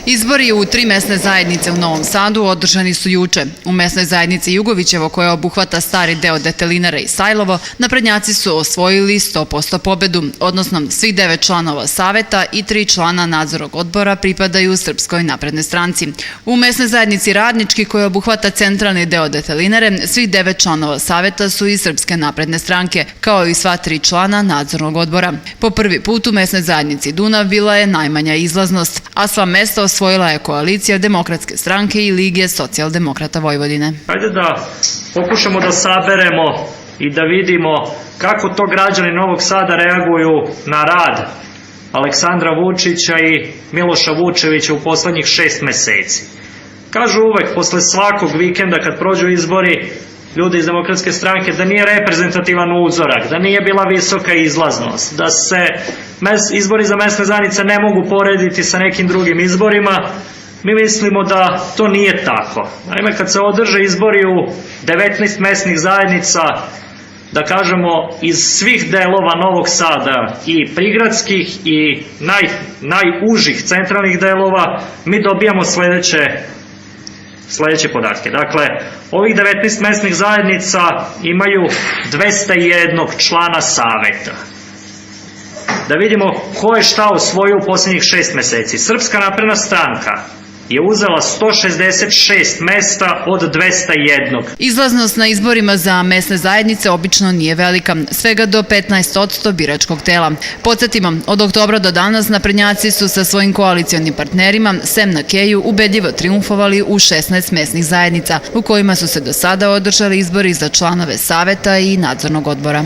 Izbori u 3 mesne zajednice u Novom Sadu održani su juče. U mesnoj zajednici Jugovićevo, koja obuhvata stari deo Detelinare i Sajlovo, naprednjaci su osvojili 100% pobedu, odnosno svih 9 članova saveta i 3 člana nadzornog odbora pripadaju Srpskoj naprednoj stranci. U mesnoj zajednici Radnički, koja obuhvata centralni deo Detelinare, svih 9 članova saveta su iz Srpske napredne stranke, kao i sva 3 člana nadzornog odbora. Po prvi put u mesnoj zajednici Dunav bila je najmanja izlaznost, a sva mesta osvojila je koalicija Demokratske stranke i Lige socijaldemokrata Vojvodine. Hajde da pokušamo da saberemo i da vidimo kako to građani Novog Sada reaguju na rad Aleksandra Vučića i Miloša Vučevića u poslednjih 6 meseci. Kažu uvek, posle svakog vikenda kad prođu izbori, ljudi iz Demokratske stranke, da nije reprezentativan uzorak, da nije bila visoka izlaznost, da se izbori za mesne zajednice ne mogu porediti sa nekim drugim izborima. Mi mislimo da to nije tako. Naime, kad se održe izbori u 19 mesnih zajednica, da kažemo iz svih delova Novog Sada, i prigradskih i najužih centralnih delova, mi dobijamo sledeće podatke. Dakle, ovih 19 mesnih zajednica imaju 201 člana saveta. Da vidimo ko je šta osvojio u poslednjih 6 meseci. Srpska napredna stranka je uzela 166 mesta od 201. Izlaznost na izborima za mesne zajednice obično nije velika, svega do 15% biračkog tela. Podsjetimo, od oktobra do danas naprednjaci su sa svojim koalicionim partnerima, sem na Keju, ubedljivo triumfovali u 16 mesnih zajednica, u kojima su se do sada održali izbori za članove saveta i nadzornog odbora.